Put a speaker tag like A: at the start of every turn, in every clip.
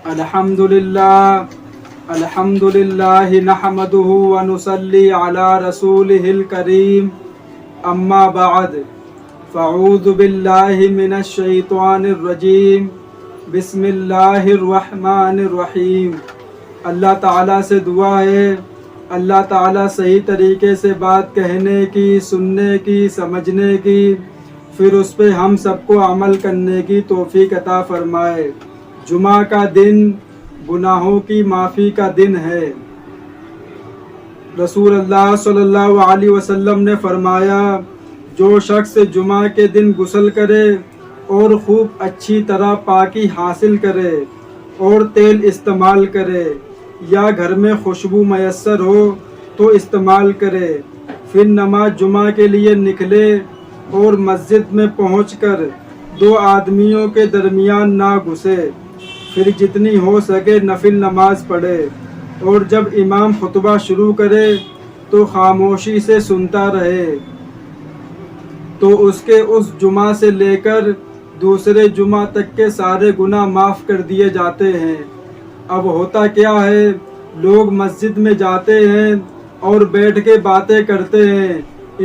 A: الحمدللہ نحمدہ ونصلی علی رسولہ الکریم اما بعد فاعوذ باللہ من الشیطان الرجیم بسم اللہ الرحمن الرحیم۔ اللہ تعالیٰ سے دعا ہے اللہ تعالیٰ صحیح طریقے سے بات کہنے کی، سننے کی، سمجھنے کی، پھر اس پہ ہم سب کو عمل کرنے کی توفیق عطا فرمائے۔ جمعہ کا دن گناہوں کی معافی کا دن ہے۔ رسول اللہ صلی اللہ علیہ وسلم نے فرمایا، جو شخص جمعہ کے دن غسل کرے اور خوب اچھی طرح پاکی حاصل کرے اور تیل استعمال کرے یا گھر میں خوشبو میسر ہو تو استعمال کرے، پھر نماز جمعہ کے لیے نکلے اور مسجد میں پہنچ کر دو آدمیوں کے درمیان نہ گھسے، پھر جتنی ہو سکے نفل نماز پڑھے، اور جب امام خطبہ شروع کرے تو خاموشی سے سنتا رہے، تو اس کے اس جمعہ سے لے کر دوسرے جمعہ تک کے سارے گناہ معاف کر دیے جاتے ہیں۔ اب ہوتا کیا ہے، لوگ مسجد میں جاتے ہیں اور بیٹھ کے باتیں کرتے ہیں،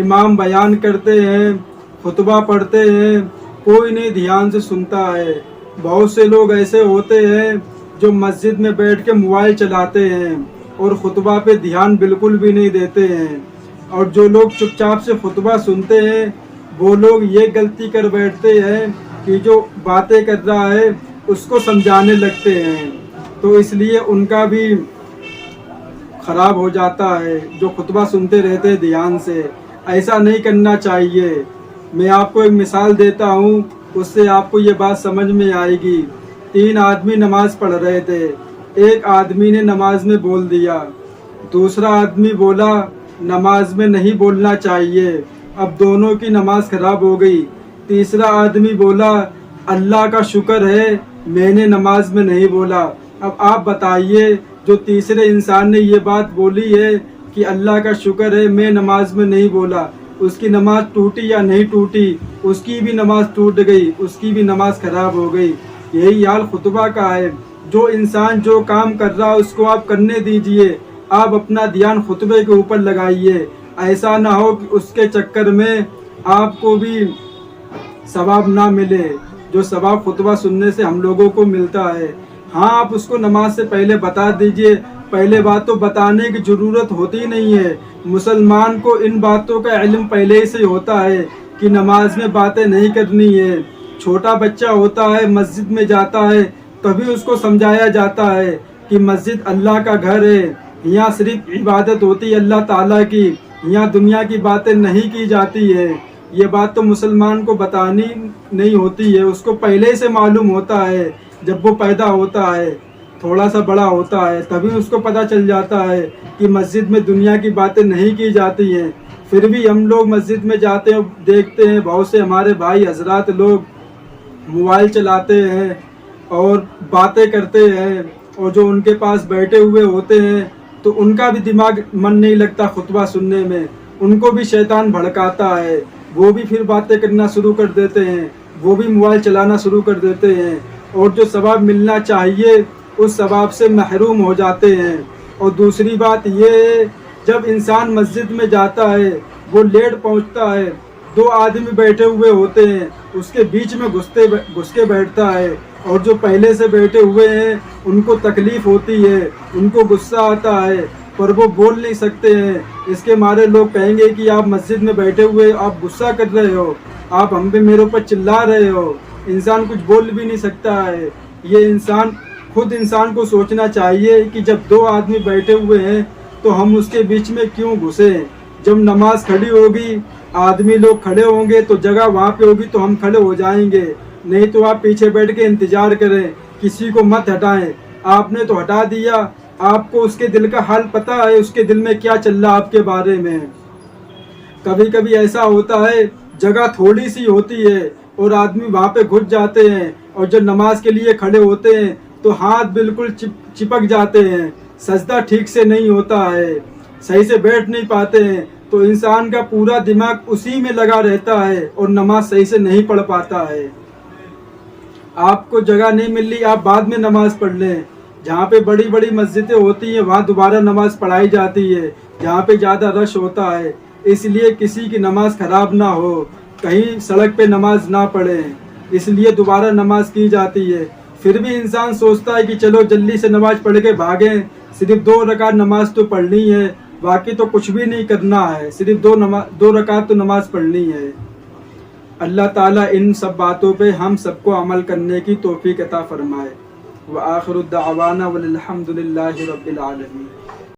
A: امام بیان کرتے ہیں، خطبہ پڑھتے ہیں، کوئی نہیں دھیان سے سنتا ہے۔ بہت سے لوگ ایسے ہوتے ہیں جو مسجد میں بیٹھ کے موبائل چلاتے ہیں اور خطبہ پہ دھیان بالکل بھی نہیں دیتے ہیں، اور جو لوگ چپ چاپ سے خطبہ سنتے ہیں وہ لوگ یہ غلطی کر بیٹھتے ہیں کہ جو باتیں کر رہا ہے اس کو سمجھانے لگتے ہیں، تو اس لیے ان کا بھی خراب ہو جاتا ہے۔ جو خطبہ سنتے رہتے ہیں دھیان سے، ایسا نہیں کرنا چاہیے۔ میں آپ کو ایک مثال دیتا ہوں، اس سے آپ کو یہ بات سمجھ میں آئے گی۔ 3 آدمی نماز پڑھ رہے تھے، ایک آدمی نے نماز میں بول دیا، دوسرا آدمی بولا نماز میں نہیں بولنا چاہیے، اب دونوں کی نماز خراب ہو گئی۔ تیسرا آدمی بولا اللہ کا شکر ہے میں نے نماز میں نہیں بولا۔ اب آپ بتائیے، جو تیسرے انسان نے یہ بات بولی ہے کہ اللہ کا شکر ہے میں نماز میں نہیں بولا، اس کی نماز ٹوٹی یا نہیں ٹوٹی؟ اس کی بھی نماز ٹوٹ گئی، اس کی بھی نماز خراب ہو گئی۔ یہی حال خطبہ کا ہے، جو انسان جو کام کر رہا اس کو آپ کرنے دیجئے، آپ اپنا دھیان خطبے کے اوپر لگائیے، ایسا نہ ہو کہ اس کے چکر میں آپ کو بھی ثواب نہ ملے جو ثواب خطبہ سننے سے ہم لوگوں کو ملتا ہے۔ ہاں، آپ اس کو نماز سے پہلے بتا دیجئے، پہلے بات تو بتانے کی ضرورت ہوتی نہیں ہے، مسلمان کو ان باتوں کا علم پہلے ہی سے ہوتا ہے کہ نماز میں باتیں نہیں کرنی ہے۔ چھوٹا بچہ ہوتا ہے مسجد میں جاتا ہے تبھی اس کو سمجھایا جاتا ہے کہ مسجد اللہ کا گھر ہے، یہاں صرف عبادت ہوتی ہے اللہ تعالیٰ کی، یہاں دنیا کی باتیں نہیں کی جاتی ہے۔ یہ بات تو مسلمان کو بتانی نہیں ہوتی ہے، اس کو پہلے سے معلوم ہوتا ہے، جب وہ پیدا ہوتا ہے، تھوڑا سا بڑا ہوتا ہے تبھی اس کو پتہ چل جاتا ہے کہ مسجد میں دنیا کی باتیں نہیں کی جاتی ہیں۔ پھر بھی ہم لوگ مسجد میں جاتے ہیں، دیکھتے ہیں بہت سے ہمارے بھائی حضرات لوگ موبائل چلاتے ہیں اور باتیں کرتے ہیں، اور جو ان کے پاس بیٹھے ہوئے ہوتے ہیں تو ان کا بھی دماغ من نہیں لگتا خطبہ سننے میں، ان کو بھی شیطان بھڑکاتا ہے، وہ بھی پھر باتیں کرنا شروع کر دیتے ہیں، وہ بھی موبائل چلانا شروع کر دیتے ہیں، اور جو ثواب ملنا چاہیے اس ثواب سے محروم ہو جاتے ہیں۔ اور دوسری بات یہ ہے، جب انسان مسجد میں جاتا ہے وہ لیٹ پہنچتا ہے، 2 آدمی بیٹھے ہوئے ہوتے ہیں، اس کے بیچ میں گھس کے بیٹھتا ہے، اور جو پہلے سے بیٹھے ہوئے ہیں ان کو تکلیف ہوتی ہے، ان کو غصہ آتا ہے، پر وہ بول نہیں سکتے ہیں، اس کے مارے لوگ کہیں گے کہ آپ مسجد میں بیٹھے ہوئے آپ غصہ کر رہے ہو، آپ ہم پہ میرے اوپر چلا رہے ہو۔ انسان کچھ بول بھی نہیں سکتا ہے۔ یہ خود انسان کو سوچنا چاہیے کہ جب 2 آدمی بیٹھے ہوئے ہیں تو ہم اس کے بیچ میں کیوں گھسیں؟ جب نماز کھڑی ہوگی، آدمی لوگ کھڑے ہوں گے تو جگہ وہاں پہ ہوگی تو ہم کھڑے ہو جائیں گے، نہیں تو آپ پیچھے بیٹھ کے انتظار کریں، کسی کو مت ہٹائیں۔ آپ نے تو ہٹا دیا، آپ کو اس کے دل کا حال پتہ ہے، اس کے دل میں کیا چل رہا آپ کے بارے میں۔ کبھی کبھی ایسا ہوتا ہے جگہ تھوڑی سی ہوتی ہے اور آدمی وہاں پہ گھس جاتے ہیں، اور جب نماز کے لیے کھڑے ہوتے ہیں تو ہاتھ بالکل چپک جاتے ہیں، سجدہ ٹھیک سے نہیں ہوتا ہے، صحیح سے بیٹھ نہیں پاتے ہیں، تو انسان کا پورا دماغ اسی میں لگا رہتا ہے اور نماز صحیح سے نہیں پڑھ پاتا ہے۔ آپ کو جگہ نہیں مل رہی آپ بعد میں نماز پڑھ لیں. جہاں پہ بڑی بڑی مسجدیں ہوتی ہیں وہاں دوبارہ نماز پڑھائی جاتی ہے جہاں پہ زیادہ رش ہوتا ہے. اس لیے کسی کی نماز خراب نہ ہو, کہیں سڑک پہ نماز نہ پڑھیں, اس لیے دوبارہ نماز کی جاتی ہے. پھر بھی انسان سوچتا ہے کہ چلو جلدی سے نماز پڑھ کے بھاگیں, صرف 2 رکعت نماز تو پڑھنی ہے, باقی تو کچھ بھی نہیں کرنا ہے, صرف 2 رکعت تو نماز پڑھنی ہے. اللہ تعالیٰ ان سب باتوں پہ ہم سب کو عمل کرنے کی توفیق عطا فرمائے. وآخر الدعوانا والحمد للہ رب العالمین.